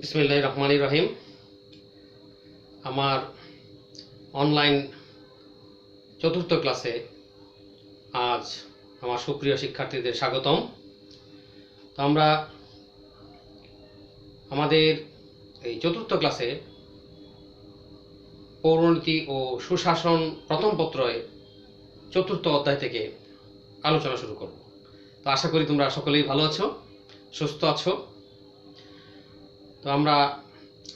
বিসমিল্লাহির রহমানির রহিম। আমার অনলাইন চতুর্থ ক্লাসে আজ আমার সুপ্রিয় শিক্ষার্থীদের স্বাগতম। তো আমরা আমাদের এই চতুর্থ ক্লাসে পৌরনীতি ও সুশাসন প্রথম পত্রের চতুর্থ অধ্যায় থেকে আলোচনা শুরু করব। তো আশা করি তোমরা সকলেই ভালো আছো, সুস্থ আছো। তো আমরা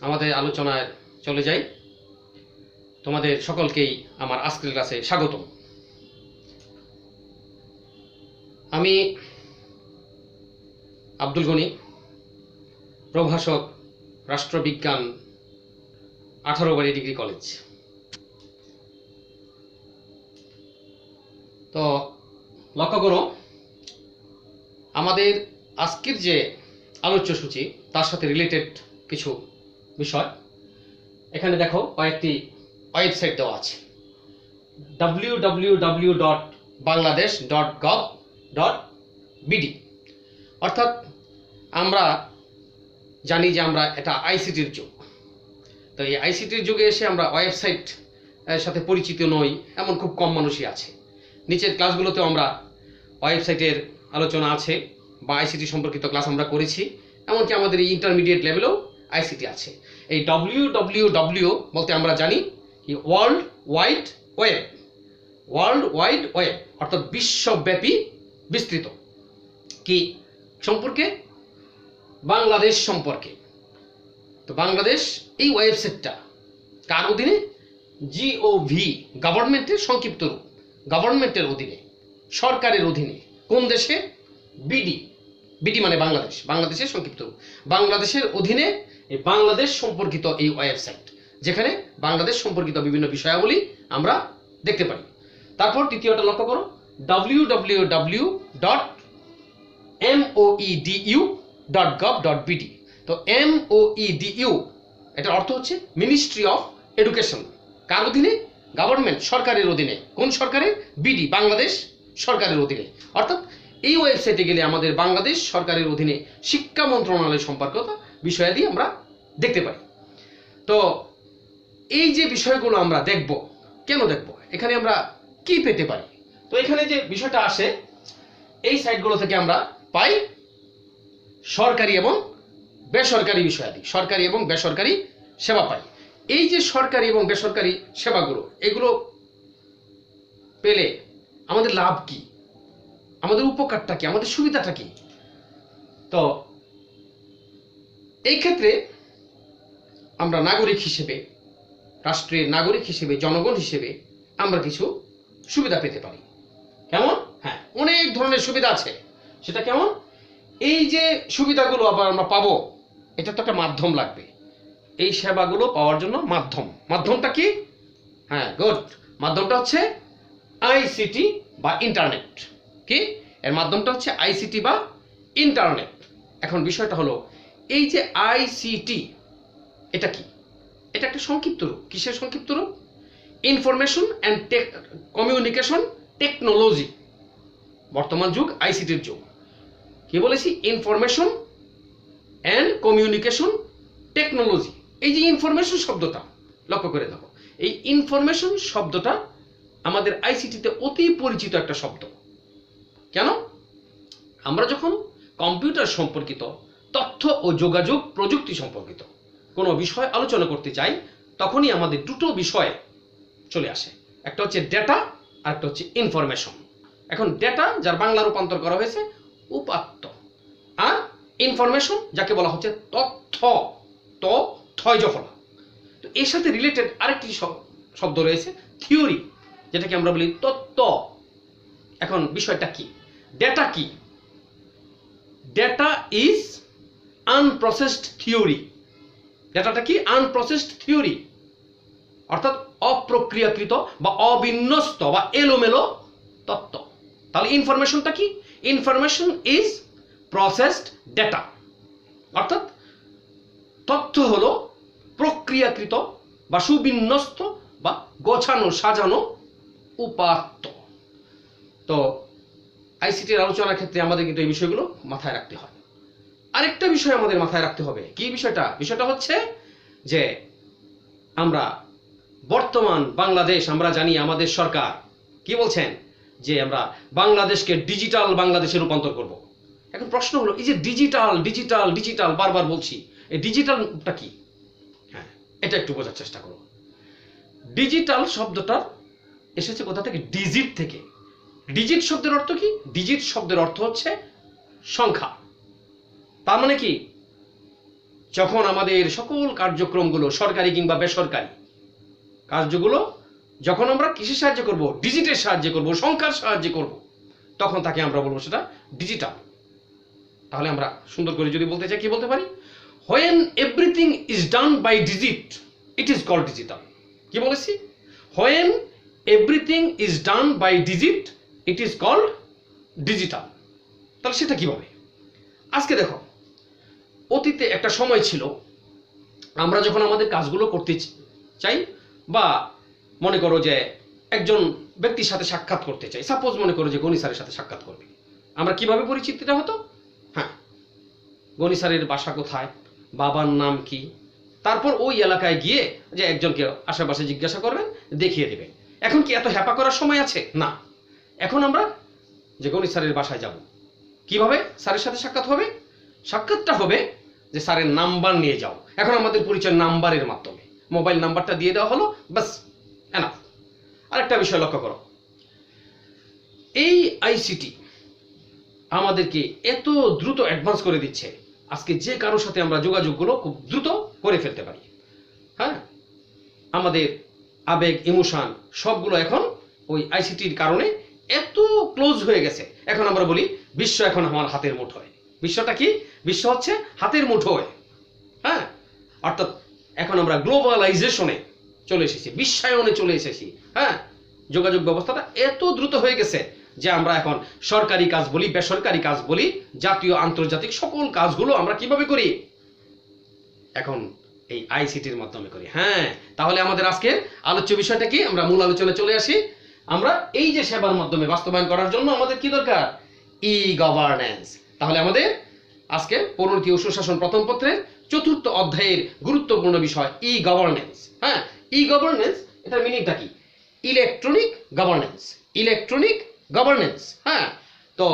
আমাদের আলোচনায় চলে যাই। তোমাদের সকলকেই আমার আজকের ক্লাসে স্বাগতম। আমি আব্দুল গনি, প্রভাষক, রাষ্ট্রবিজ্ঞান, 18 ডিগ্রি কলেজ। তো লক্ষ্য করো, আমাদের আজকের যে আলোচ্য সূচি তার সাথে রিলেটেড কিছু বিষয় এখানে দেখো, কয়েকটি ওয়েবসাইট দেওয়া আছে। www.bangladesh.gov.bd। অর্থাৎ আমরা জানি যে আমরা এটা আইসিটির যুগ। তো এই আইসিটির যুগে এসে আমরা ওয়েবসাইট সাথে পরিচিত নই এমন খুব কম মানুষই আছে। নিচের ক্লাসগুলোতেও আমরা ওয়েবসাইটের আলোচনা আছে বা আইসিটি সম্পর্কিত ক্লাস আমরা করেছি। এমনকি আমাদের এই ইন্টারমিডিয়েট লেভেলেও আইসিটি আছে। এই www বলতে আমরা জানি কি ওয়ার্ল্ড ওয়াইড ওয়েব, অর্থাৎ বিশ্বব্যাপী বিস্তৃত। কি সম্পর্কে? বাংলাদেশ সম্পর্কে। তো বাংলাদেশ এই ওয়েবসাইটটা কার অধীনে? GOV, গভর্নমেন্টের সংক্ষিপ্ত রূপ। গভর্নমেন্টের অধীনে, সরকারের অধীনে। কোন দেশে? বিডি মানে বাংলাদেশ, বাংলাদেশের সংক্ষিপ্ত রূপ। বাংলাদেশের অধীনে এই বাংলাদেশ সম্পর্কিত এই ওয়েবসাইট, যেখানে বাংলাদেশ সম্পর্কিত বিভিন্ন বিষয়াবলী আমরা দেখতে পাই। তারপর তৃতীয়টা লক্ষ্য করো, www.moedu.gov.bd। তো MOEDU এটার অর্থ হচ্ছে মিনিস্ট্রি অফ এডুকেশন। কার অধীনে? গভর্নমেন্ট, সরকারের অধীনে। কোন সরকারের? বিডি, বাংলাদেশ সরকারের অধীনে। অর্থাৎ এই ওয়েবসাইটে গেলে আমাদের বাংলাদেশ সরকারের অধীনে শিক্ষা মন্ত্রণালয় সম্পর্কিত বিষয়াদি আমরা দেখতে পাই। তো এই যে বিষয়গুলো আমরা দেখব, কেন দেখব, এখানে আমরা কি পেতে পারি? তো এখানে যে বিষয়টা আসে, এই সাইটগুলো থেকে আমরা পাই সরকারি এবং বেসরকারি বিষয়াদি, সরকারি এবং বেসরকারি সেবা পাই। এই যে সরকারি এবং বেসরকারি সেবাগুলো, এগুলো পেলে আমাদের লাভ কি, আমাদের উপকারটা কি, আমাদের সুবিধাটা কি? তো এই ক্ষেত্রে আমরা নাগরিক হিসেবে, রাষ্ট্রের নাগরিক হিসেবে, জনগণ হিসেবে আমরা কিছু সুবিধা পেতে পারি। কেমন? হ্যাঁ, অনেক ধরনের সুবিধা আছে। সেটা কেমন? এই যে সুবিধাগুলো আবার আমরা পাবো, এটা তো একটা মাধ্যম লাগবে। এই সেবাগুলো পাওয়ার জন্য মাধ্যমটা কি? হ্যাঁ, গুড। মাধ্যমটা হচ্ছে আইসিটি বা ইন্টারনেট। কি? এর মাধ্যমটা হচ্ছে আইসিটি বা ইন্টারনেট। এখন বিষয়টা হলো, এই যে আইসিটি, এটা কি? এটা একটা সংক্ষিপ্ত রূপ। কিসের সংক্ষিপ্ত রূপ? Information and communication technology. বর্তমান যুগ আইসিটির যুগ। কি বলেছি? Information and communication technology. এই যে ইনফরমেশন শব্দটা লক্ষ্য করে দেখো, এই ইনফরমেশন শব্দটা আমাদের আইসিটিতে অতি পরিচিত একটা শব্দ। কেন? আমরা যখন কম্পিউটার সম্পর্কিত, তথ্য ও যোগাযোগ প্রযুক্তি সম্পর্কিত কোনো বিষয় আলোচনা করতে চাই, তখনই আমাদের দুটো বিষয় চলে আসে। একটা হচ্ছে ডেটা, আর একটা হচ্ছে ইনফরমেশন। এখন ডেটা, যার বাংলা রূপান্তর করা হয়েছে উপাত্ত, আর ইনফরমেশন যাকে বলা হচ্ছে তথ্য, থয় জফলা। তো এর সাথে রিলেটেড আরেকটি শব্দ রয়েছে থিওরি, যেটাকে আমরা বলি তত্ত্ব। এখন বিষয়টা কি? ডেটা কি? Data is unprocessed theory. ডেটাটা কি? আনপ্রসেসড থিওরি, অর্থাৎ অপ্রক্রিয়াকৃত বা অবিন্যস্ত বা এলোমেলো তত্ত্ব। তাহলে ইনফরমেশনটা কি? ইনফরমেশন ইজ প্রসেসড ডেটা, অর্থাৎ তথ্য হলো প্রক্রিয়াকৃত বা সুবিন্যস্ত বা গোছানো সাজানো উপাত্ত। তো আইসিটির আলোচনার ক্ষেত্রে আমাদের কিন্তু এই বিষয়গুলো মাথায় রাখতে হয়। আরেকটা বিষয় আমাদের মাথায় রাখতে হবে। কি বিষয়টা? বিষয়টা হচ্ছে যে আমরা বর্তমান বাংলাদেশ, আমরা জানি আমাদের সরকার কি বলছেন যে আমরা বাংলাদেশকে ডিজিটাল বাংলাদেশে রূপান্তর করব। এখন প্রশ্ন হলো, এই যে ডিজিটাল ডিজিটাল ডিজিটাল বারবার বলছি, এই ডিজিটালটা কি? হ্যাঁ, এটা একটু বোঝার চেষ্টা করো। ডিজিটাল শব্দটা এসেছে কোথা থেকে? ডিজিট থেকে। ডিজিট শব্দের অর্থ কি? ডিজিট শব্দের অর্থ হচ্ছে সংখ্যা। তার মানে কি, যখন আমাদের সকল কার্যক্রমগুলো সরকারি কিংবা বেসরকারি কার্যগুলো যখন আমরা কিসের সাহায্যে করব? ডিজিটের সাহায্যে করব, সংখ্যার সাহায্যে করব, তখন তাকে আমরা বলবো সেটা ডিজিটাল। তাহলে আমরা সুন্দর করে যদি বলতে চাই, কি বলতে পারি? When everything is done by digit it is called digital. কি বলেছি? When everything is done by digit it is called digital. তাহলে সেটা কিভাবে? আজকে দেখো, অতীতে একটা সময় ছিল, আমরা যখন আমাদের কাজগুলো করতে চাই বা মনে করো যে একজন ব্যক্তির সাথে সাক্ষাৎ করতে চাই, সাপোজ মনে করো যে গণি স্যারের সাথে সাক্ষাৎ করবে, আমরা কিভাবে পরিচিতিটা হতো? হ্যাঁ, গণি স্যারের বাসা কোথায়, বাবার নাম কি, তারপর ওই এলাকায় গিয়ে যে একজনকে আশেপাশে জিজ্ঞাসা করবেন, দেখিয়ে দেবে। এখন কি এত হ্যাপা করার সময় আছে? না। এখন আমরা যে গণি স্যারের বাসায় যাব, কিভাবে স্যারের সাথে সাক্ষাৎ হবে? সাক্ষাৎটা হবে যে স্যারের নাম্বার নিয়ে যাও। এখন আমাদের পরিচয় নাম্বারের মাধ্যমে, মোবাইল নাম্বারটা দিয়ে দেওয়া হলো, বাস, এনাফ। আরেকটা বিষয় লক্ষ্য করো, এই আইসিটি আমাদেরকে এত দ্রুত অ্যাডভান্স করে দিচ্ছে, আজকে যে কারোর সাথে আমরা যোগাযোগগুলো খুব দ্রুত করে ফেলতে পারি। হ্যাঁ, আমাদের আবেগ, ইমোশন সবগুলো এখন ওই আইসিটির কারণে এত ক্লোজ হয়ে গেছে। এখন আমরা বলি বিশ্ব এখন আমার হাতের মুঠোয়। বিশ্বটা কি? বিশ্ব হচ্ছে হাতের মুঠোয়। হ্যাঁ, অর্থাৎ এখন আমরা গ্লোবালাইজেশনে চলে এসেছি, বিশ্বায়নে চলে এসেছি। হ্যাঁ, যোগাযোগ ব্যবস্থাটা এত দ্রুত হয়ে গেছে যে আমরা এখন সরকারি কাজ বলি, বেসরকারি কাজ বলি, জাতীয় আন্তর্জাতিক সকল কাজগুলো আমরা কিভাবে করি? এখন এই আইসিটির মাধ্যমে করি। হ্যাঁ, তাহলে আমাদের আজকের আলোচ্য বিষয়টা কি? আমরা মূল আলোচনায় চলে আসি। আমরা এই যে সেবার মাধ্যমে বাস্তবায়ন করার জন্য আমাদের কি দরকার? ই গভর্নেন্স। তাহলে আমাদের আজকে পরিণতি ও সুশাসন প্রথম পত্রের ৪র্থ অধ্যায়ের গুরুত্বপূর্ণ বিষয় ই গভর্নেন্স। হ্যাঁ, ই গভর্নেন্স, এটার মিনিংটা কি? Electronic governance. Electronic governance. হ্যাঁ, তো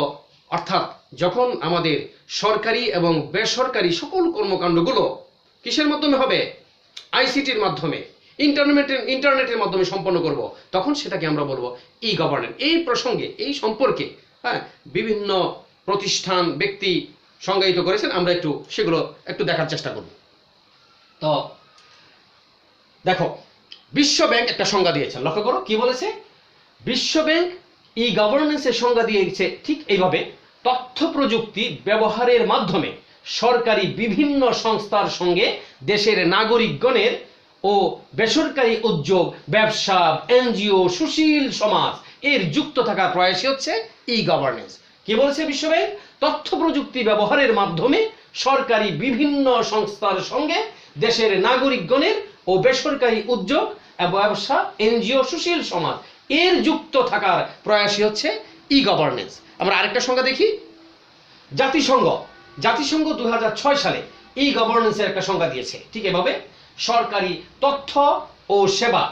অর্থাৎ যখন আমাদের সরকারি এবং বেসরকারি সকল কর্মকাণ্ডগুলো কিসের মাধ্যমে হবে? আইসিটির মাধ্যমে, ইন্টারনেটের মাধ্যমে সম্পন্ন করব, তখন সেটাকে আমরা বলবো ই গভর্নেন্স। এই প্রসঙ্গে, এই সম্পর্কে হ্যাঁ বিভিন্ন প্রতিষ্ঠান, ব্যক্তি সংজ্ঞায়িত করেছেন, আমরা একটু সেগুলো একটু দেখার চেষ্টা করব। তো দেখো, বিশ্ব ব্যাংক একটা সংজ্ঞা দিয়েছে, লক্ষ্য করো কি বলেছে। বিশ্ব ব্যাংক ই গভর্নেন্সের সংজ্ঞা দিয়েছে ঠিক এইভাবে: তথ্য প্রযুক্তি ব্যবহারের মাধ্যমে সরকারি বিভিন্ন সংস্থার সঙ্গে দেশের নাগরিকগণের ও বেসরকারি উদ্যোগ, ব্যবসা, এনজিও, সুশীল সমাজ এর যুক্ত থাকার প্রয়াসই হচ্ছে ই গভর্নেন্স। কি বলেছে বিশ্ব ব্যাংক? তথ্য প্রযুক্তি ব্যবহারের মাধ্যমে সরকারি বিভিন্ন সংস্থার সঙ্গে দেশের নাগরিকগণের ও বেসরকারি উদ্যোগ, ব্যবসা, এনজিও, সুশীল সমাজ এর যুক্ত থাকার প্রয়াসই হচ্ছে ই গভর্নেন্স। আমরা আরেকটা সংজ্ঞা দেখি। জাতিসংঘ 2006 সালে ই গভর্নেন্সের একটা সংজ্ঞা দিয়েছে ঠিক এভাবে: সরকারি তথ্য ও সেবা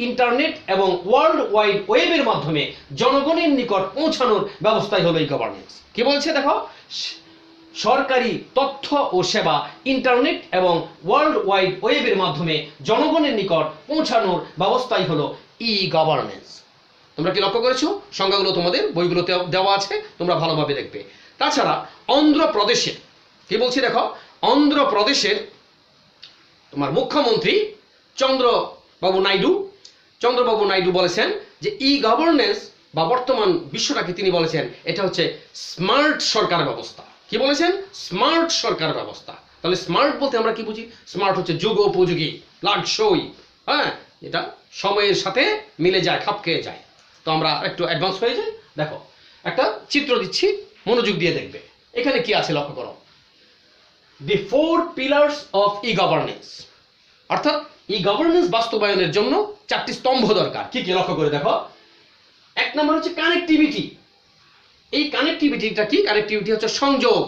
ইন্টারনেট এবং ওয়ার্ল্ড ওয়াইড ওয়েবের মাধ্যমে জনগণের নিকট পৌঁছানোর ব্যবস্থাই হলো ই গভর্নেন্স। কি বলছে দেখো, সরকারি তথ্য ও সেবা ইন্টারনেট এবং ওয়ার্ল্ড ওয়াইড ওয়েবের মাধ্যমে জনগণের নিকট পৌঁছানোর ব্যবস্থাই হলো ই গভর্নেন্স। তোমরা কি লক্ষ্য করেছো? সংজ্ঞাগুলো তোমাদের বইগুলোতে দেওয়া আছে, তোমরা ভালোভাবে দেখবে। তাছাড়া অন্ধ্রপ্রদেশের কি বলছি দেখো, অন্ধ্রপ্রদেশের তোমার মুখ্যমন্ত্রী চন্দ্রবাবু নাইডু বলেছেন যে ই গভর্নেন্স বা বর্তমান বিশ্বটাকে তিনি বলেছেন এটা হচ্ছে স্মার্ট সরকার ব্যবস্থা। কি বলেছেন? স্মার্ট সরকার ব্যবস্থা। তাহলে স্মার্ট বলতে আমরা কি বুঝি? স্মার্ট হচ্ছে যুগ উপযোগী, লাগসই, হ্যাঁ, এটা সময়ের সাথে মিলে যায়, খাপ খেয়ে যায়। তো আমরা একটু অ্যাডভান্স হয়ে যাই। দেখো, একটা চিত্র দিচ্ছি, মনোযোগ দিয়ে দেখবে। এখানে কি আছে লক্ষ্য করো। দি 4 পিলার্স অফ ই গভর্নেন্স, অর্থাৎ ই গভর্নেন্স বাস্তবায়নের জন্য 4টি স্তম্ভ দরকার। কি কি লক্ষ্য করে দেখো। 1 নম্বর হচ্ছে কানেক্টিভিটি। এই কানেক্টিভিটিটা কি? কানেক্টিভিটি হচ্ছে সংযোগ।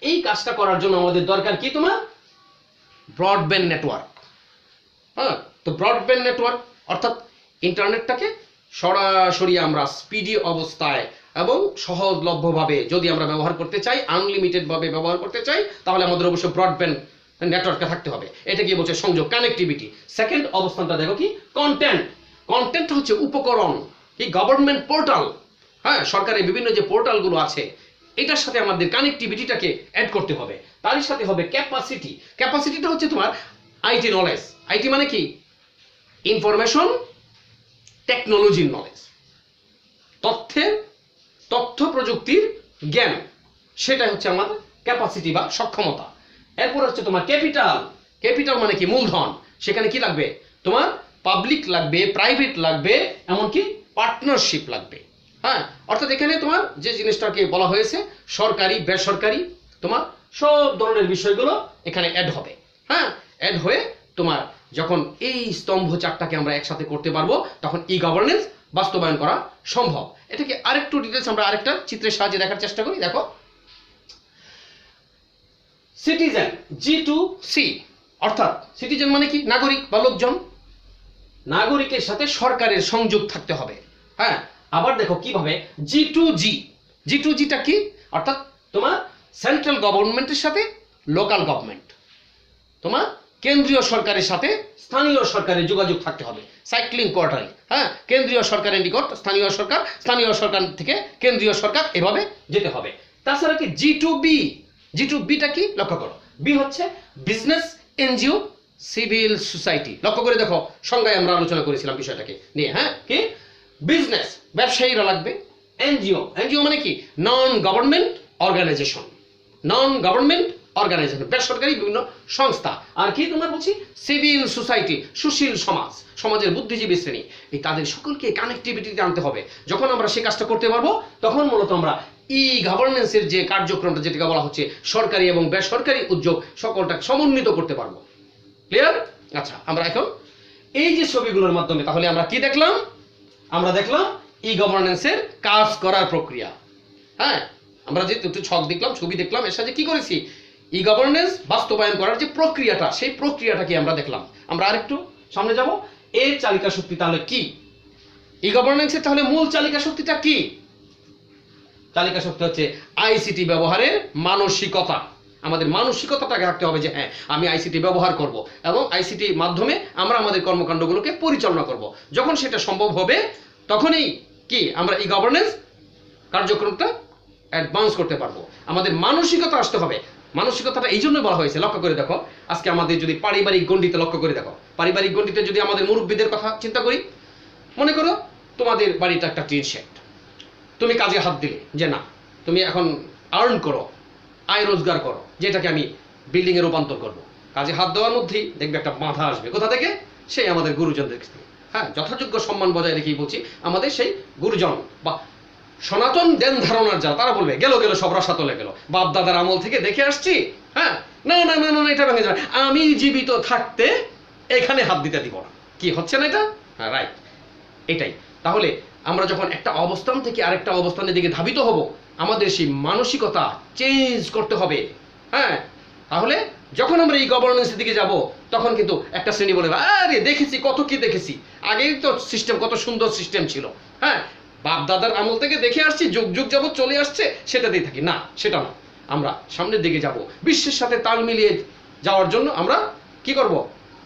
এই কাজটা করার জন্য আমাদের দরকার কি তোমার ব্রডব্যান্ড নেটওয়ার্ক। হ্যাঁ, তো ব্রডব্যান্ড নেটওয়ার্ক অর্থাৎ ইন্টারনেটটাকে সরাসরি আমরা স্পিডি অবস্থায় এবং সহজলভ্যভাবে যদি আমরা ব্যবহার করতে চাই, আনলিমিটেড ভাবে ব্যবহার করতে চাই, তাহলে আমাদের অবশ্যই ব্রডব্যান্ড নেটওয়ার্কে থাকতে হবে। এটা কি বলছে সংযোগ, কানেক্টিভিটি। সেকেন্ড অবস্থানটা দেখো কি কন্টেন্ট। কন্টেন্ট হচ্ছে উপকরণ, কি গভর্নমেন্ট পোর্টাল। হ্যাঁ, সরকারের বিভিন্ন যে পোর্টালগুলো আছে এটার সাথে আমাদের কানেক্টিভিটিটাকে অ্যাড করতে হবে। তারই সাথে হবে ক্যাপাসিটি। ক্যাপাসিটিটা হচ্ছে তোমার আইটি নলেজ। আইটি মানে কি ইনফরমেশন টেকনোলজির নলেজ, তথ্য প্রযুক্তির জ্ঞান, সেটাই হচ্ছে আমাদের ক্যাপাসিটি বা সক্ষমতা। এরপর হচ্ছে তোমার ক্যাপিটাল। ক্যাপিটাল মানে কি মূলধন। সেখানে কি লাগবে তোমার পাবলিক লাগবে, প্রাইভেট লাগবে, এমনকি পার্টনারশিপ লাগবে। হ্যাঁ, অর্থাৎ এখানে তোমার যে জিনিসটাকে বলা হয়েছে সরকারি বেসরকারি তোমার সব ধরনের বিষয়গুলো এখানে অ্যাড হবে। হ্যাঁ, অ্যাড হয়ে তোমার যখন এই স্তম্ভ চারটাকে আমরা একসাথে করতে পারবো তখন ই গভর্নেন্স বাস্তবায়ন করা সম্ভব। এটাকে আরেকটু ডিটেলস আমরা আরেকটা চিত্রের সাহায্যে দেখার চেষ্টা করি। দেখো সিটিজেন, G2C, অর্থাৎ সিটিজেন মানে কি নাগরিক বা লোকজন। নাগরিকের সাথে সরকারের সংযোগ থাকতে হবে। হ্যাঁ, আবার দেখো কিভাবে G2G। G2Gটা কি অর্থাৎ তোমার সেন্ট্রাল গভর্নমেন্টের সাথে লোকাল গভর্নমেন্ট, তোমার কেন্দ্রীয় সরকারের সাথে স্থানীয় সরকারের যোগাযোগ থাকতে হবে। সাইক্লিং কোয়ার্টারি। হ্যাঁ, কেন্দ্রীয় সরকারের নিকট স্থানীয় সরকার, স্থানীয় সরকার থেকে কেন্দ্রীয় সরকার, এভাবে যেতে হবে। তাছাড়া কি G2B। G2Bটা কি লক্ষ্য করো। বি হচ্ছে বিজনেস, এনজিও, সিভিল সোসাইটি। লক্ষ্য করে দেখো সংজ্ঞায় আমরা আলোচনা করেছিলাম বিষয়টাকে নিয়ে। হ্যাঁ, কি বিজনেস ব্যবসায়ীরা লাগবে। এনজিও, এনজিও মানে কি non government organisation, non government organisation বেসরকারি বিভিন্ন সংস্থা। আর কি তোমার বলছি সিভিল সোসাইটি সুশীল সমাজ, সমাজের বুদ্ধিজীবী শ্রেণী। এই তাদের সকলকে কানেক্টিভিটিতে আনতে হবে। যখন আমরা সেই কাজটা করতে পারবো তখন মূলত আমরা ই গভর্নেন্সের যে কার্যক্রমটা যেটাকে বলা হচ্ছে সরকারি এবং বেসরকারি উদ্যোগ সকলটাকে সমন্বিত করতে পারবো। ক্লিয়ার? আচ্ছা, আমরা এখন এই যে ছবিগুলোর মাধ্যমে তাহলে আমরা কি দেখলাম? আমরা দেখলাম ই গভর্নেন্সের কাজ করার প্রক্রিয়া। হ্যাঁ, আমরা যে একটু ছক দেখলাম, ছবি দেখলাম, এর সাথে কি করেছি ই গভর্নেন্স বাস্তবায়ন করার যে প্রক্রিয়াটা সেই প্রক্রিয়াটাকে আমরা দেখলাম। আমরা আরেকটু সামনে যাব। এর চালিকা শক্তি তাহলে কি? ই গভর্নেন্সের তাহলে মূল চালিকা শক্তিটা কি? চালিকা শক্তি হচ্ছে আইসিটি ব্যবহারের মানসিকতা। আমাদের মানসিকতাটাকে রাখতে হবে যে হ্যাঁ আমি আইসিটি ব্যবহার করব এবং আইসিটির মাধ্যমে আমরা আমাদের কর্মকাণ্ডগুলোকে পরিচালনা করব। যখন সেটা সম্ভব হবে তখনই কি আমরা ই গভর্নেন্স কার্যক্রমটা অ্যাডভান্স করতে পারবো। আমাদের মানসিকতা আসতে হবে। মানসিকতাটা এই জন্য বলা হয়েছে, লক্ষ্য করে দেখো আজকে আমাদের যদি পারিবারিক গণ্ডিতে লক্ষ্য করে দেখো, পারিবারিক গণ্ডিতে যদি আমাদের মুরব্বীদের কথা চিন্তা করি, মনে করো তোমাদের বাড়িতে একটা টিন শেড, তুমি কাজে হাত দিলে যে না তুমি এখন আর্ন করো, আয় রোজগার করো, যেটাকে আমি বিল্ডিংয়ে রূপান্তর করবো। কাজে হাত দেওয়ার মধ্যেই দেখবে একটা বাধা আসবে। কোথা থেকে? সেই আমাদের গুরুজনদের থেকে। হ্যাঁ, যথাযোগ্য সম্মান বজায় রেখেই বলছি আমাদের সেই গুরুজন বা সনাতন জ্ঞান ধারণার যারা, তারা বলবে গেল গেল সব রসা তলে গেল, বাপ দাদার আমল থেকে দেখে আসছি। হ্যাঁ, না না না না এটা ভেঙে যাবে, আমি জীবিত থাকতে এখানে হাত দিতে দিব না। কি হচ্ছে না এটা? হ্যাঁ, রাইট, এটাই। তাহলে আমরা যখন একটা অবস্থান থেকে আরেকটা অবস্থানের দিকে ধাবিত হব আমাদের সেই মানসিকতা চেঞ্জ করতে হবে। হ্যাঁ, তাহলে যখন আমরা এই গভর্নেন্সের দিকে যাব তখন কিন্তু একটা শ্রেণী বলে আরে দেখেছি কত কি দেখেছি, আগেই তো সিস্টেম কত সুন্দর সিস্টেম ছিল। হ্যাঁ, বাপ দাদার আমল থেকে দেখে আসছি, যুগ যুগ যাবত চলে আসছে, সেটাতেই থাকি। না, সেটা না, আমরা সামনের দিকে যাব। বিশ্বের সাথে তাল মিলিয়ে যাওয়ার জন্য আমরা কি করব?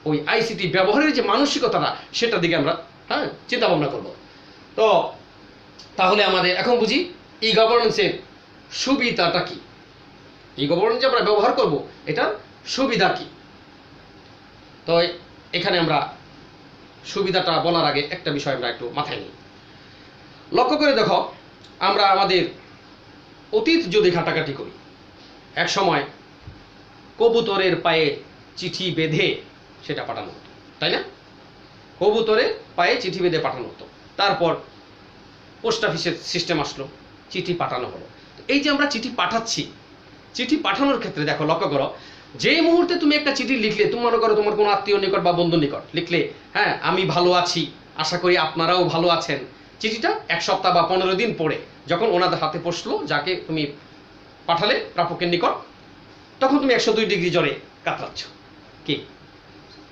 ওই আইসিটি ব্যবহারের যে মানসিকতাটা সেটার দিকে আমরা চিন্তা ভাবনা করব। তো তাহলে আমাদের এখন বুঝি ই গভর্নেন্সের সুবিধাটা কি, ই গভর্নেন্স যে আমরা ব্যবহার করব এটার সুবিধা কি। তো এখানে আমরা সুবিধাটা বলার আগে একটা বিষয় আমরা একটু মাথায় নিই। লক্ষ্য করে দেখো আমরা আমাদের অতীত যদি ঘাটাঘাটি করি, এক সময় কবুতরের পায়ে চিঠি বেঁধে সেটা পাঠানো হতো, তাই না? কবুতরের পায়ে চিঠি বেঁধে পাঠানো হতো। তারপর পোস্ট অফিসের সিস্টেম আসলো, চিঠি পাঠানো হলো। এই যে আমরা চিঠি পাঠাচ্ছি, চিঠি পাঠানোর ক্ষেত্রে দেখো লক্ষ্য করো, যে মুহূর্তে তুমি একটা চিঠি লিখলে, তুমি মনে করো তোমার কোনো আত্মীয় নিকট বা বন্ধু নিকট লিখলে, হ্যাঁ আমি ভালো আছি, আশা করি আপনারাও ভালো আছেন। চিঠিটা এক সপ্তাহ বা 15 দিন পরে যখন ওনাদের হাতে পৌঁছলো, যাকে তুমি পাঠালে প্রাপকের নিকট, তখন তুমি 102 ডিগ্রি জ্বরে কাতরাচ্ছ। কি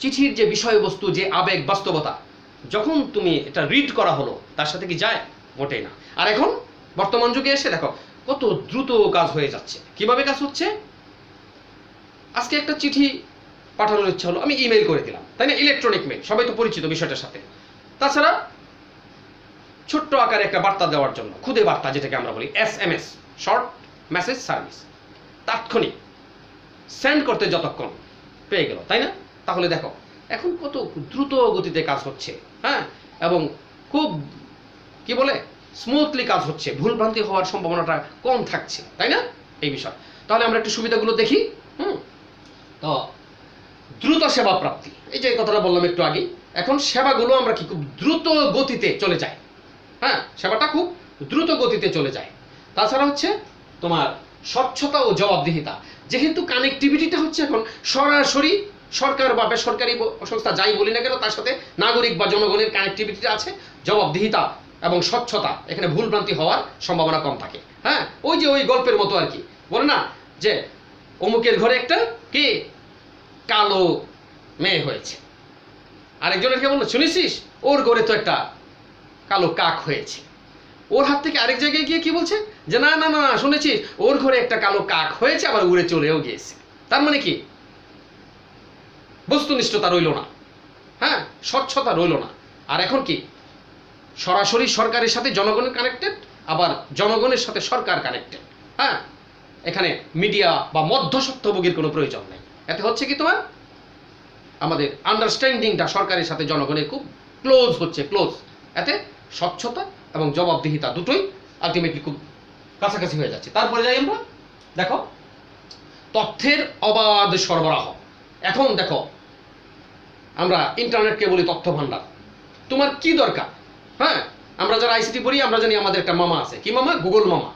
চিঠির যে বিষয়বস্তু, যে আবেগ, বাস্তবতা, যখন তুমি এটা রিড করা হলো তার সাথে কি যায়? মোটেই না। আর এখন বর্তমান যুগে এসে দেখো কত দ্রুত কাজ হয়ে যাচ্ছে। কিভাবে কাজ হচ্ছে? আজকে একটা চিঠি পাঠানোর ইচ্ছা হলো, আমি ইমেল করে দিলাম, তাই না? ইলেকট্রনিক মেল, সবাই তো পরিচিত বিষয়টার সাথে। তাছাড়া ছোট্ট আকারে একটা বার্তা দেওয়ার জন্য খুদে বার্তা, যেটাকে আমরা বলি SMS, শর্ট মেসেজ সার্ভিস, তাৎক্ষণিক সেন্ড করতে যতক্ষণ পেয়ে গেল, তাই না? তাহলে দেখো এখন কত দ্রুত গতিতে কাজ হচ্ছে, হ্যাঁ, এবং খুব কি বলে স্মুথলি কাজ হচ্ছে, ভুলভ্রান্তি হওয়ার সম্ভাবনাটা কম থাকছে, তাই না? এই বিষয়। তাহলে আমরা একটু সুবিধাগুলো দেখি। তো দ্রুত সেবা প্রাপ্তি, এই যে কথাটা বললাম একটু আগে, এখন সেবাগুলো আমরা কি খুব দ্রুত গতিতে চলে যায়, হ্যাঁ, সেবাটা খুব দ্রুত গতিতে চলে যায়। তাছাড়া হচ্ছে তোমার স্বচ্ছতা ও জবাবদিহিতা, যেহেতু কানেক্টিভিটিটা হচ্ছে এখন সরাসরি সরকার বা বেসরকারি সংস্থা যাই বলি না কেন তার সাথে নাগরিক বা জনগণের কানেক্টিভিটিটা আছে, জবাবদিহিতা এবং স্বচ্ছতা, এখানে ভুলভ্রান্তি হওয়ার সম্ভাবনা কম থাকে। হ্যাঁ, ওই যে ওই গল্পের মতো আর কি, বলে না যে অমুকের ঘরে একটা কি কালো মেয়ে হয়েছে, আরেকজনের কে বললো শুনেছিস ওর ঘরে তো একটা কালো কাক হয়েছে। ওর হাত থেকে আরেক জায়গায় গিয়ে কি বলছে যে না না না শুনেছিস ওর ঘরে একটা কালো কাক হয়েছে, আবার উড়ে চলেও গিয়েছে। তার মানে কি বস্তুনিষ্ঠতা রইল না, হ্যাঁ, স্বচ্ছতা রইল না। আর এখন কি সরাসরি সরকারের সাথে জনগণের কানেক্টেড, আবার জনগণের সাথে সরকার কানেক্টেড। হ্যাঁ, এখানে মিডিয়া বা মধ্যস্বত্বভোগীর কোনো প্রয়োজন নেই। এতে হচ্ছে কি তোমার আমাদের আন্ডারস্ট্যান্ডিংটা সরকারের সাথে জনগণের খুব ক্লোজ হচ্ছে, ক্লোজ। এতে স্বচ্ছতা এবং জবাবদিহিতা দুটোই আলটিমেটলি খুব কাছাকাছি হয়ে যাচ্ছে। তারপরে যাই আমরা, দেখো তথ্যের অবাধ সরবরাহ। এখন দেখো আমরা ইন্টারনেটকে বলি তথ্য ভান্ডার। তোমার কি দরকার, হ্যাঁ, আমরা যারা আইসিটি পড়ি আমরা জানি আমাদের একটা মামা আছে। কি মামা? গুগল মামা।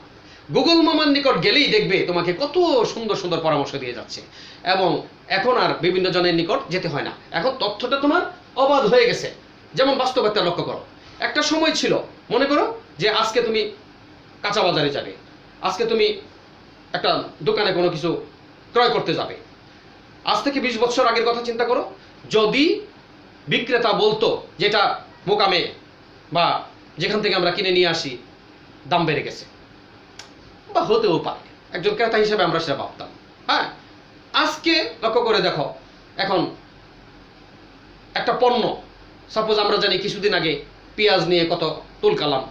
গুগল মামার নিকট গেলেই দেখবে তোমাকে কত সুন্দর সুন্দর পরামর্শ দিয়ে যাচ্ছে, এবং এখন আর বিভিন্ন জনের নিকট যেতে হয় না। এখন তথ্যটা তোমার অবাধ হয়ে গেছে। যেমন বাস্তবতা লক্ষ্য করো, একটা সময় ছিল, মনে করো যে আজকে তুমি কাঁচা বাজারে যাবে, আজকে তুমি একটা দোকানে কোনো কিছু ক্রয় করতে যাবে। আজ থেকে 20 বছর আগের কথা চিন্তা করো, যদি বিক্রেতা বলতো যেটা মোকামে বা যেখান থেকে আমরা কিনে নিয়ে আসি দাম বেড়ে গেছে, বা হতেও পারে, একজন ক্রেতা হিসেবে আমরা সেটা ভাবতাম। হ্যাঁ, আজকে লক্ষ্য করে দেখো, এখন একটা পণ্য, সাপোজ আমরা জানি কিছুদিন আগে পেঁয়াজ নিয়ে কত তুলকালাম,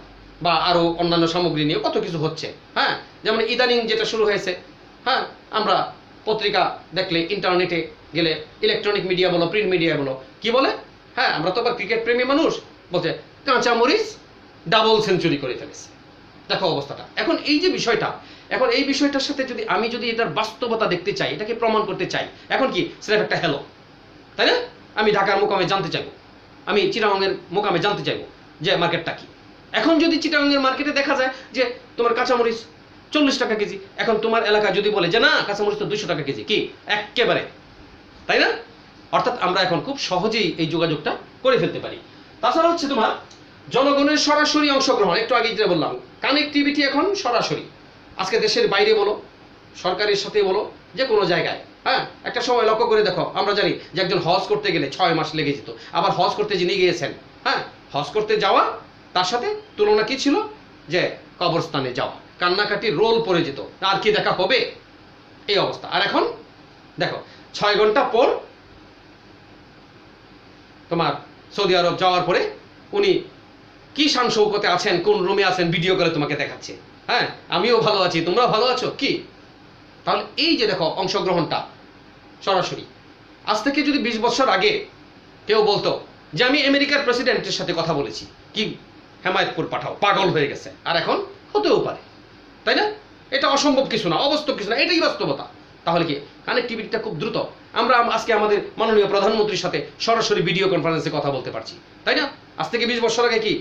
বা আরো অন্যান্য সামগ্রী নিয়ে কত কিছু হচ্ছে। হ্যাঁ, যেমন ইদানিং যেটা শুরু হয়েছে, হ্যাঁ, আমরা পত্রিকা দেখলে, ইন্টারনেটে গেলে, ইলেকট্রনিক মিডিয়া বলো, প্রিন্ট মিডিয়া বলো, কি বলে? হ্যাঁ, আমরা তো আবার ক্রিকেট প্রেমী মানুষ, বলছে কাঁচা মরিচ ডাবল সেঞ্চুরি করে ফেলেছে। দেখো অবস্থাটা। এখন এই যে বিষয়টা, এখন এই বিষয়টার সাথে যদি আমি যদি এটার বাস্তবতা দেখতে চাই, এটাকে প্রমাণ করতে চাই, এখন কি স্রেফ একটা হ্যালো, তাই না? আমি ঢাকার মোকামে জানতে চাইবো, আমি চিটাগাংয়ের মোকামে জানতে চাইবো যে মার্কেটটা কি। এখন যদি চিটাগাংয়ের মার্কেটে দেখা যায় যে তোমার কাঁচামরিচ 40 টাকা কেজি, এখন তোমার এলাকায় যদি বলে যে না কাঁচামরিচ তো 200 টাকা কেজি, কি একেবারে, তাই না? অর্থাৎ আমরা এখন খুব সহজেই এই যোগাযোগটা করে ফেলতে পারি। তাছাড়া হচ্ছে তোমার জনগণের সরাসরি অংশগ্রহণ, একটু আগে যেটা বললাম কানেক্টিভিটি এখন সরাসরি। আজকে দেশের বাইরে বলো, সরকারের সাথে বলো, যে কোনো জায়গায়, হ্যাঁ, একটা সময় লক্ষ্য করে দেখো, আমরা জানি যে একজন হজ করতে গেলে 6 মাস লেগে যেত। আবার হজ করতে যিনি গিয়েছেন, হ্যাঁ, হজ করতে যাওয়া তার সাথে তুলনা কি ছিল? যে কবরস্থানে যাওয়া, কান্নাকাটি রোল পড়ে যেত, আর কি দেখা হবে, এই অবস্থা। আর এখন দেখো 6 ঘন্টা পর তোমার সৌদি আরব যাওয়ার পরে উনি কি শান শৌকতে আছেন, কোন রুমে আছেন, ভিডিও করে তোমাকে দেখাচ্ছে। হ্যাঁ, আমিও ভালো আছি, তোমরাও ভালো আছো কি? তাহলে এই যে দেখো অংশগ্রহণটা সরাসরি। আজ থেকে যদি 20 বছর আগে কেউ বলতো যে আমি আমেরিকার প্রেসিডেন্টের সাথে কথা বলেছি, কি হেমায়তপুর পাঠাও, পাগল হয়ে গেছে। আর এখন হতেও পারে, তাই না? এটা অসম্ভব কিছু না, অবাস্তব কিছু না, এটাই বাস্তবতা। তাহলে কি কানেক্টিভিটিটা খুব দ্রুত। আমরা আজকে আমাদের মাননীয় প্রধানমন্ত্রীর সাথে সরাসরি ভিডিও কনফারেন্সে কথা বলতে পারছি, তাই না? আজ থেকে 20 বছর আগে কি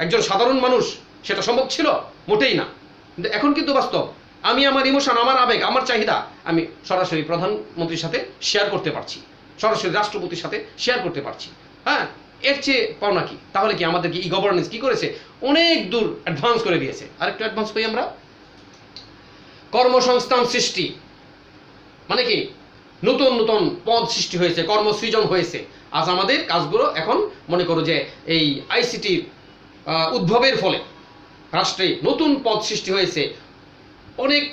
একজন সাধারণ মানুষ সেটা সম্ভব ছিল? মোটেই না। কিন্তু এখন কিন্তু বাস্তব। আমি আমার ইমোশন, আমার আবেগ, আমার চাহিদা আমি সরাসরি প্রধানমন্ত্রীর সাথে শেয়ার করতে পারছি, সরাসরি রাষ্ট্রপতির সাথে শেয়ার করতে পারছি। হ্যাঁ, এর চেয়ে পাওনা কি? তাহলে কি আমাদের কি ই গভর্নেন্স কি করেছে? অনেক দূর অ্যাডভান্স করে দিয়েছে। আরেকটু অ্যাডভান্স হই আমরা, কর্মসংস্থান সৃষ্টি, মানে কি নতুন নতুন পদ সৃষ্টি হয়েছে, কর্মসৃজন হয়েছে। আজ আমাদের কাজগুলো এখন মনে করো যে এই আইসিটির উদ্ভবের ফলে রাষ্ট্রে নতুন পদ সৃষ্টি হয়েছে, অনেক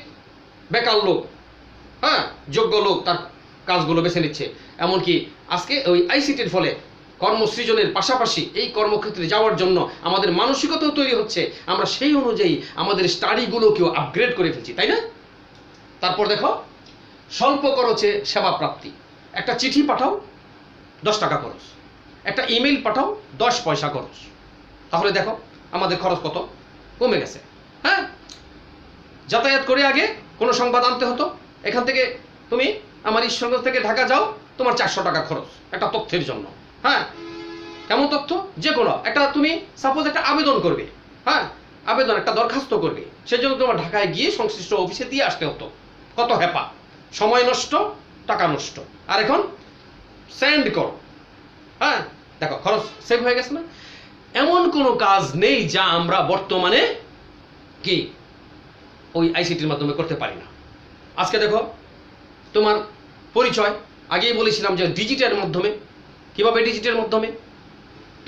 বেকার লোক, হ্যাঁ, যোগ্য লোক তার কাজগুলো বেছে নিচ্ছে। এমনকি আজকে ওই আইসিটির ফলে কর্মসৃজনের পাশাপাশি এই কর্মক্ষেত্রে যাওয়ার জন্য আমাদের মানসিকতাও তৈরি হচ্ছে, আমরা সেই অনুযায়ী আমাদের স্টাডিগুলোকেও আপগ্রেড করে ফেলছি, তাই না? তারপর দেখো স্বল্প খরচে সেবা প্রাপ্তি। একটা চিঠি পাঠাও 10 টাকা খরচ, একটা ইমেল পাঠাও 10 পয়সা খরচ। তাহলে দেখো আমাদের খরচ কত কমে গেছে। হ্যাঁ, যাতায়াত করে আগে কোনো সংবাদ আনতে হতো, এখান থেকে তুমি আমার ঈশ্বরগঞ্জ থেকে ঢাকা যাও, তোমার 400 টাকা খরচ একটা তথ্যের জন্য। হ্যাঁ, কেমন তথ্য? যে কোনো একটা, তুমি সাপোজ একটা আবেদন করবে, হ্যাঁ, আবেদন একটা দরখাস্ত করবে, সেজন্য তোমার ঢাকায় গিয়ে সংশ্লিষ্ট অফিসে দিয়ে আসতে হতো। কত হ্যাপা, সময় নষ্ট, টাকা নষ্ট। আর এখন সেন্ড করো, হ্যাঁ, দেখো খরচ সেভ হয়ে গেছে না? এমন কোনো কাজ নেই যা আমরা বর্তমানে কি ওই আইসিটির মাধ্যমে করতে পারি না। আজকে দেখো তোমার পরিচয় আগেই বলেছিলাম যে ডিজিটের মাধ্যমে। কিভাবে ডিজিটের মাধ্যমে?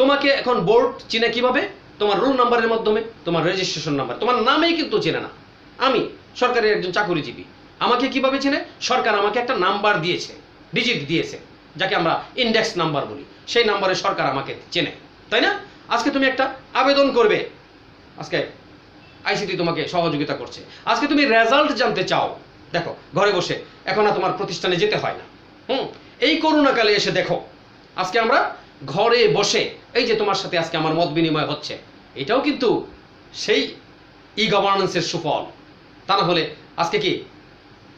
তোমাকে এখন বোর্ড চিনে কিভাবে? তোমার রোল নাম্বারের মাধ্যমে, তোমার রেজিস্ট্রেশন নাম্বার, তোমার নামেই কিন্তু চেনে না। আমি সরকারের একজন চাকরিজীবী, আমাকে কিভাবে চেনে? সরকার আমাকে একটা নাম্বার দিয়েছে, ডিজিট দিয়েছে, যাকে আমরা ইন্ডেক্স নাম্বার বলি। সেই নাম্বারে সরকার আমাকে চেনে, তাই না? আজকে তুমি একটা আবেদন করবে, আজকে আইসিটি তোমাকে সহযোগিতা করছে। আজকে তুমি রেজাল্ট জানতে চাও, দেখো ঘরে বসে, এখন আর তোমার প্রতিষ্ঠানে যেতে হয় না। এই করোনাকালে এসে দেখো আজকে আমরা ঘরে বসে, এই যে তোমার সাথে আজকে আমার মত বিনিময় হচ্ছে, এটাও কিন্তু সেই ই গভর্নেন্সের সুফল। তা না হলে আজকে কি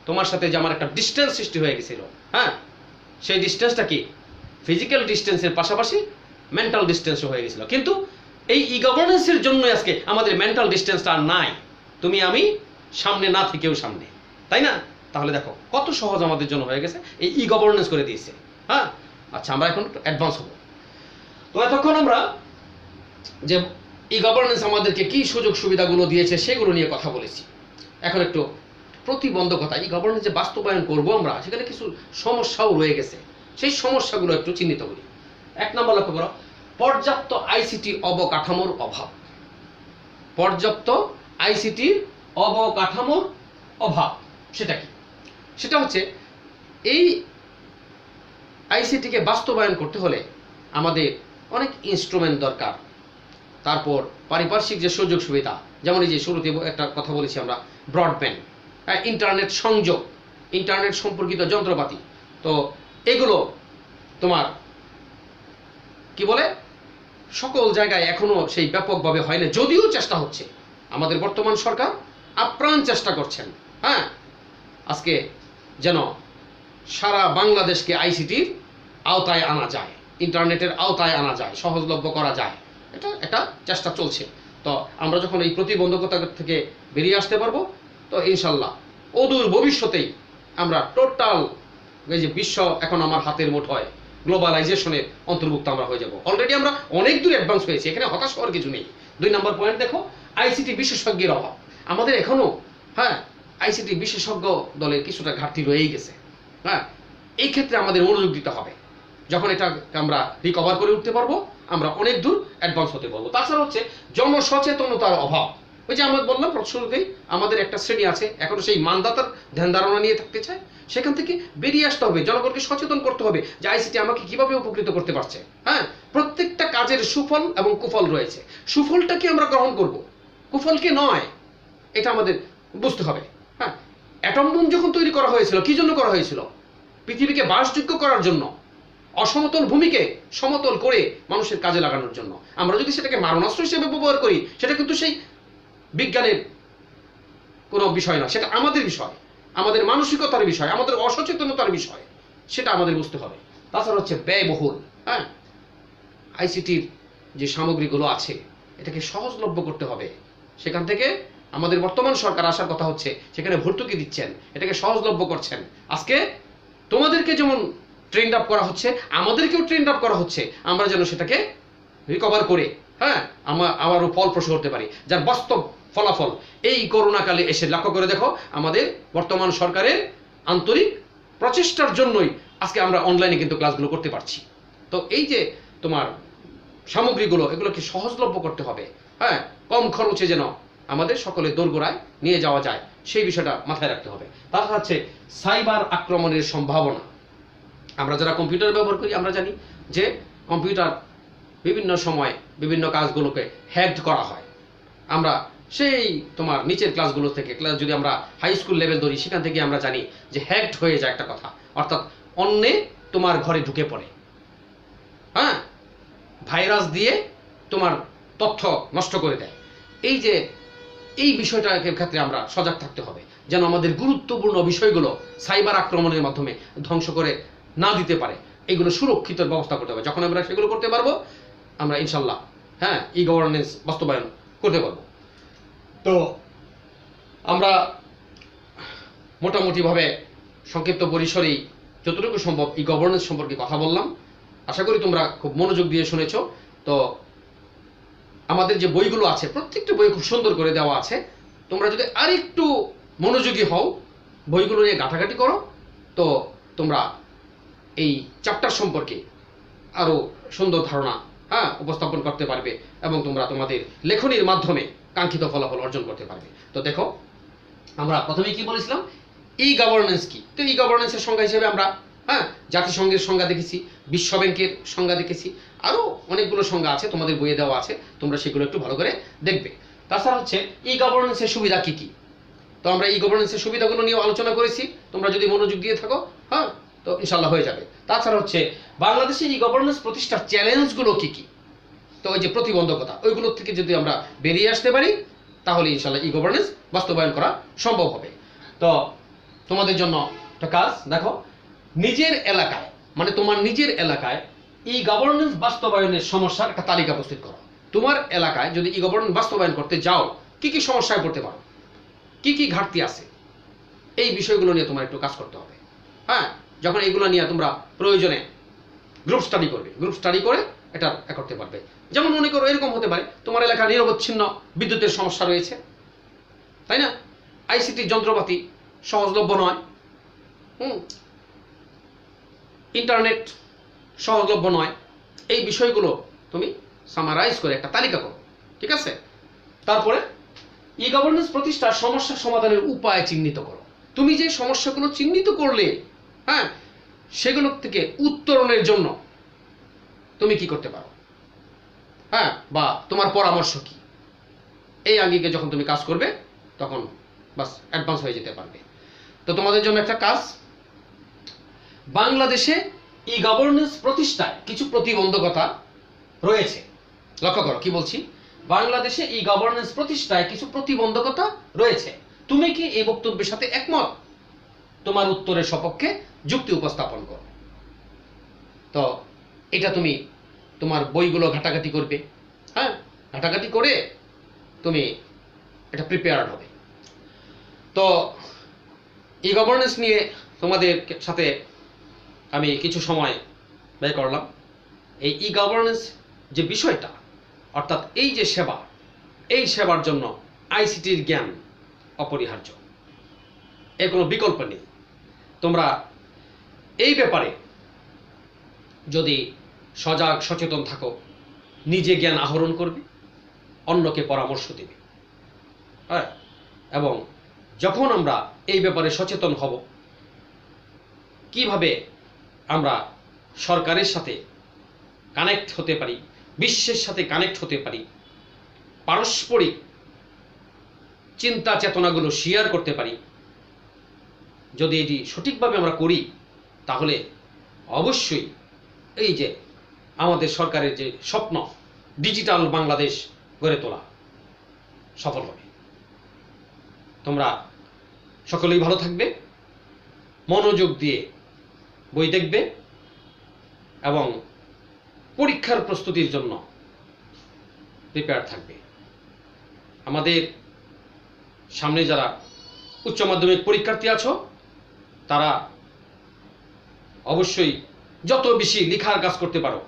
তোমার সাথে যে আমার একটা ডিস্টেন্স সৃষ্টি হয়ে গেছিল, হ্যাঁ, সেই ডিস্টেন্সটা কি ফিজিক্যাল ডিস্টেন্সের পাশাপাশি মেন্টাল ডিস্টেন্সও হয়ে গেছিল। কিন্তু এই ই গভর্নেন্সের জন্য আজকে আমাদের মেন্টাল ডিস্টেন্সটা আর নাই। তুমি আমি সামনে না থেকেও সামনে, তাই না? তাহলে দেখো কত সহজ আমাদের জন্য হয়ে গেছে, এই ই গভর্নেন্স করে দিয়েছে। হ্যাঁ, আচ্ছা, আমরা এখন একটু অ্যাডভান্স হবো। তো এতক্ষণ আমরা যে ই গভর্নেন্স আমাদেরকে কি সুযোগ সুবিধাগুলো দিয়েছে সেগুলো নিয়ে কথা বলেছি। এখন একটু প্রতিবন্ধকতা, ই গভর্নেন্স যে বাস্তবায়ন করবো আমরা, সেখানে কিছু সমস্যাও রয়ে গেছে, সেই সমস্যাগুলো একটু চিহ্নিত করি। 1 নম্বর লক্ষ্য করো, পর্যাপ্ত আইসিটি অবকাঠামোর অভাব। পর্যাপ্ত আইসিটির অবকাঠামোর অভাব সেটা কি? সেটা হচ্ছে এই আইসিটিকে বাস্তবায়ন করতে হলে আমাদের অনেক ইনস্ট্রুমেন্ট দরকার। তারপর পারিপার্শ্বিক যে সুযোগ সুবিধা, যেমন এই যে শুরুতে একটা কথা বলেছি আমরা, ব্রডব্যান্ড, ইন্টারনেট সংযোগ, ইন্টারনেট সম্পর্কিত যন্ত্রপাতি, তো এগুলো তোমার কি বলে সকল জায়গায় এখনো সেই ব্যাপকভাবে হয় না, যদিও চেষ্টা হচ্ছে। আমাদের বর্তমান সরকার আপ্রাণ চেষ্টা করছেন, হ্যাঁ, আজকে যেন সারা বাংলাদেশকে আইসিটির আওতায় আনা যায়, ইন্টারনেটের আওতায় আনা যায়, সহজলভ্য করা যায়। এটা একটা চেষ্টা চলছে। তো আমরা যখন এই প্রতিবন্ধকতা থেকে বেরিয়ে আসতে পারবো, তো ইনশাল্লাহ অদূর ভবিষ্যতেই আমরা টোটাল এই যে বিশ্ব এখন আমার হাতের মুঠোয়, গ্লোবালাইজেশনের অন্তর্ভুক্ত আমরা হয়ে যাব। অলরেডি আমরা অনেক দূর অ্যাডভান্স হয়েছি, এখানে হতাশ হওয়ার কিছু নেই। 2 নম্বর পয়েন্ট দেখো, আইসিটি বিশেষজ্ঞের অভাব। আমাদের এখনো, হ্যাঁ, আইসিটি বিশেষজ্ঞ দলের কিছুটা ঘাটতি রয়েই গেছে। হ্যাঁ, এই ক্ষেত্রে আমাদের মনোযোগ দিতে হবে। যখন এটা আমরা রিকভার করে উঠতে পারবো, আমরা অনেক দূর অ্যাডভান্স হতে পারবো। তাছাড়া হচ্ছে জনসচেতনতার অভাব। ওই যে আমরা বললাম শুরুতেই, আমাদের একটা শ্রেণী আছে এখনো সেই মানদাতার ধ্যান ধারণা নিয়ে থাকতে চায়। সেখান থেকে বেরিয়ে আসতে হবে, জনগণকে সচেতন করতে হবে যে আইসিটি আমাকে কিভাবে উপকৃত করতে পারছে। হ্যাঁ, প্রত্যেকটা কাজের সুফল এবং কুফল রয়েছে। সুফলটাকে আমরা গ্রহণ করব, কুফলকে নয়, এটা আমাদের বুঝতে হবে। হ্যাঁ, অ্যাটম বোম যখন তৈরি করা হয়েছিল, কি জন্য করা হয়েছিল? পৃথিবীকে বাসযোগ্য করার জন্য, অসমতল ভূমিকে সমতল করে মানুষের কাজে লাগানোর জন্য। আমরা যদি সেটাকে মারণাস্ত্র হিসেবে ব্যবহার করি, সেটা কিন্তু সেই বিজ্ঞানের কোনো বিষয় না, সেটা আমাদের বিষয়, আমাদের মানসিকতার বিষয়, আমাদের অসচেতনতার বিষয়, সেটা আমাদের বুঝতে হবে। তাছাড়া হচ্ছে ব্যয়বহুল। হ্যাঁ, আইসিটির যে সামগ্রীগুলো আছে এটাকে সহজলভ্য করতে হবে। সেখান থেকে আমাদের বর্তমান সরকার আসার কথা হচ্ছে, সেখানে ভর্তুকি দিচ্ছেন, এটাকে সহজলভ্য করছেন। আজকে তোমাদেরকে যেমন ট্রেন্ড আপ করা হচ্ছে, আমাদেরকেও ট্রেন্ড আপ করা হচ্ছে, আমরা যেন সেটাকে রিকভার করে, হ্যাঁ, আবারও ফলপ্রসূ হতে পারি, যার বাস্তব ফলাফল এই করোনাকালে এসে লক্ষ্য করে দেখো, আমাদের বর্তমান সরকারের আন্তরিক প্রচেষ্টার জন্যই আজকে আমরা অনলাইনে কিন্তু ক্লাসগুলো করতে পারছি। তো এই যে তোমার সামগ্রীগুলো, এগুলোকে সহজলভ্য করতে হবে, হ্যাঁ, কম খরচে যেন আমাদের সকলে দোরগোড়ায় নিয়ে যাওয়া যায়, সেই বিষয়টা মাথায় রাখতে হবে। তাছাড়া হচ্ছে সাইবার আক্রমণের সম্ভাবনা। আমরা যারা কম্পিউটার ব্যবহার করি আমরা জানি যে কম্পিউটার বিভিন্ন সময় বিভিন্ন কাজগুলোকে হ্যাকড করা হয়। আমরা সেই তোমার নিচের ক্লাসগুলো থেকে যদি আমরা হাই স্কুল লেভেল ধরি, সেখান থেকে আমরা জানি যে হ্যাকড হয়ে যায় একটা কথা, অর্থাৎ অন্যে তোমার ঘরে ঢুকে পড়ে, হ্যাঁ, ভাইরাস দিয়ে তোমার তথ্য নষ্ট করে দেয়। এই বিষয়টার ক্ষেত্রে আমরা সজাগ থাকতে হবে যেন আমাদের গুরুত্বপূর্ণ বিষয়গুলো সাইবার আক্রমণের মাধ্যমে ধ্বংস করে না দিতে পারে। এইগুলো সুরক্ষিত ব্যবস্থা করতে হবে। যখন আমরা সেগুলো করতে পারবো, আমরা ইনশাল্লাহ, হ্যাঁ, ই গভর্নেন্স বাস্তবায়ন করতে পারবো। তো আমরা মোটামুটিভাবে সংক্ষিপ্ত পরিসরেই যতটুকু সম্ভব ই গভর্নেন্স সম্পর্কে কথা বললাম। আশা করি তোমরা খুব মনোযোগ দিয়ে শুনেছো। তো আমাদের যে বইগুলো আছে, প্রত্যেকটা বই খুব সুন্দর করে দেওয়া আছে। তোমরা যদি আরেকটু মনোযোগী হও, বইগুলো নিয়ে ঘাটাঘাটি করো, তো তোমরা এই চ্যাপ্টার সম্পর্কে আরো সুন্দর ধারণা, হ্যাঁ, উপস্থাপন করতে পারবে এবং তোমরা তোমাদের লেখনীর মাধ্যমে কাঙ্ক্ষিত ফলাফল অর্জন করতে পারবে। তো দেখো, আমরা প্রথমে কি বলেছিলাম, ই গভর্নেন্স কি। তো ই গভর্নেন্সের সংজ্ঞা হিসেবে আমরা, হ্যাঁ, জাতিসংঘের সংজ্ঞা দেখেছি, বিশ্ব ব্যাংকের সংজ্ঞা দেখেছি, আরো অনেকগুলো সংজ্ঞা আছে, তোমাদের বইয়ে দেওয়া আছে, তোমরা সেগুলো একটু ভালো করে দেখবে। তাছাড়া হচ্ছে ই গভর্নেন্সের সুবিধা কি কি। তো আমরা ই গভর্নেন্সের সুবিধাগুলো নিয়ে আলোচনা করেছি, তোমরা যদি মনোযোগ দিয়ে থাকো, হ্যাঁ, তো ইনশাল্লাহ হয়ে যাবে। তাছাড়া হচ্ছে বাংলাদেশে ই গভর্নেন্স প্রতিষ্ঠার চ্যালেঞ্জগুলো কি কি, তো ওই যে প্রতিবন্ধকতা, ওইগুলোর থেকে যদি আমরা বেরিয়ে আসতে পারি, তাহলে ইনশাল্লাহ ই গভর্নেন্স বাস্তবায়ন করা সম্ভব হবে। তো তোমাদের জন্য একটা কাজ, দেখো, নিজের এলাকায়, মানে তোমার নিজের এলাকায় ই গভর্নেন্স বাস্তবায়নের সমস্যার একটা তালিকা প্রস্তুত করো। তোমার এলাকায় যদি ই গভর্নেন্স বাস্তবায়ন করতে যাও, কি কি সমস্যায় পড়তে পারো, কি কি ঘাটতি আছে, এই বিষয়গুলো নিয়ে তোমার একটু কাজ করতে হবে। হ্যাঁ, যখন এইগুলো নিয়ে তোমরা প্রয়োজনে গ্রুপ স্টাডি করবে, গ্রুপ স্টাডি করে এটা করতে পারবে। যেমন মনে করো এরকম হতে পারে, তোমার এলাকায় নিরবচ্ছিন্ন বিদ্যুতের সমস্যা রয়েছে, তাই না, আইসিটি যন্ত্রপাতি সহজলভ্য নয়, ইন্টারনেট সহজলভ্য নয়, এই বিষয়গুলো তুমি সামারাইজ করে একটা তালিকা করো, ঠিক আছে। তারপরে ই গভর্নেন্স প্রতিষ্ঠার সমস্যা সমাধানের উপায় চিহ্নিত করো। তুমি যে সমস্যাগুলো চিহ্নিত করলে, হ্যাঁ, সেগুলো থেকে উত্তরণের জন্য তুমি কি করতে পারো, হ্যাঁ, বা তোমার পরামর্শ কি, এই আঙ্গিকে যখন তুমি কাজ করবে তখন বাস অ্যাডভান্স হয়ে যেতে পারবে। তো তোমাদের জন্য একটা কাজ, বাংলাদেশে ই গভর্নেন্স প্রতিষ্ঠায় কিছু প্রতিবন্ধকতা রয়েছে। লক্ষ্য করো কি বলছি, বাংলাদেশে ই গভর্নেন্স প্রতিষ্ঠায় কিছু প্রতিবন্ধকতা রয়েছে। তুমি কি এই বক্তব্যের সাথে একমত? তোমার উত্তরের সপক্ষে যুক্তি উপস্থাপন করো। তো এটা তুমি তোমার বইগুলো ঘাটাঘাটি করবে, হ্যাঁ, ঘাটাঘাটি করে তুমি এটা প্রিপেয়ার্ড হবে। তো ই গভর্নেন্স নিয়ে তোমাদের সাথে আমি কিছু সময় ব্যয় করলাম। এই ই গভর্নেন্স যে বিষয়টা, অর্থাৎ এই যে সেবা, এই সেবার জন্য আইসিটির জ্ঞান অপরিহার্য, এর কোনো বিকল্প নেই। তোমরা এই ব্যাপারে যদি সজাগ সচেতন থাকো, নিজে জ্ঞান আহরণ করবে, অন্যকে পরামর্শ দেবে, হ্যাঁ, এবং যখন আমরা এই ব্যাপারে সচেতন হব, কিভাবে আমরা সরকারের সাথে কানেক্ট হতে পারি, বিশ্বের সাথে কানেক্ট হতে পারি, পারস্পরিক চিন্তা চেতনাগুলো শেয়ার করতে পারি, যদি এটি সঠিকভাবে আমরা করি, তাহলে অবশ্যই এই যে আমাদের সরকারের যে স্বপ্ন, ডিজিটাল বাংলাদেশ গড়ে তোলা, সফল হবে। তোমরা সকলেই ভালো থাকবে, মনোযোগ দিয়ে বই দেখবে এবং পরীক্ষার প্রস্তুতির জন্য প্রিপেয়ার থাকবে। আমাদের সামনে যারা উচ্চ মাধ্যমিক পরীক্ষার্থী আছো, তারা অবশ্যই যত বেশি লেখার কাজ করতে পারো,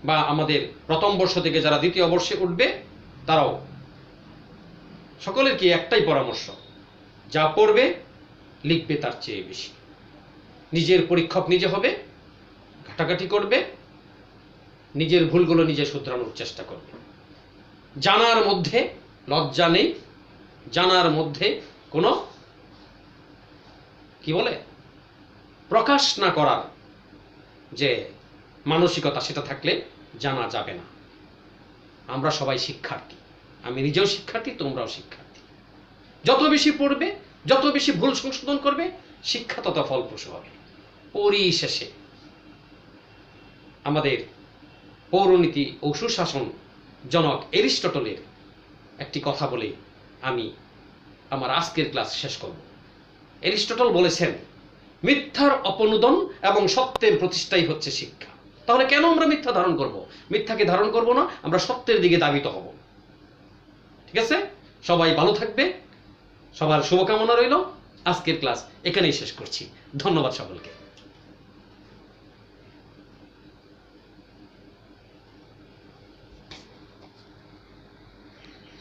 বা আমাদের প্রথম বর্ষ থেকে যারা দ্বিতীয় বর্ষে উঠবে, তারাও, সকলের কি একটাই পরামর্শ, যা পড়বে লিখবে তার চেয়ে বেশি। নিজের পরীক্ষক নিজে হবে, ঘাটাঘাটি করবে, নিজের ভুলগুলো নিজে শুধরানোর চেষ্টা করবে। জানার মধ্যে লজ্জা নেই, জানার মধ্যে কোনো কি বলে প্রকাশ না করার যে মানসিকতা, সেটা থাকলে জানা যাবে না। আমরা সবাই শিক্ষার্থী, আমি নিজেও শিক্ষার্থী, তোমরাও শিক্ষার্থী। যত বেশি পড়বে, যত বেশি ভুল সংশোধন করবে, শিক্ষা তত ফলপ্রসূ হবে। পরিশেষে আমাদের পৌরনীতি ও সুশাসন জনক এরিস্টটলের একটি কথা বলে আমি আমার আজকের ক্লাস শেষ করব। এরিস্টটল বলেছেন, মিথ্যার অপনুদন এবং সত্যের প্রতিষ্ঠাই হচ্ছে শিক্ষা। তাহলে কেন আমরা মিথ্যা ধারণ করব? মিথ্যাকে ধারণ করব না, আমরা সত্যের দিকে ধাবিত হব। ঠিক আছে, সবাই ভালো থাকবে, সবার শুভকামনা রইল। আজকের ক্লাস এখানেই শেষ করছি। ধন্যবাদ সকলকে।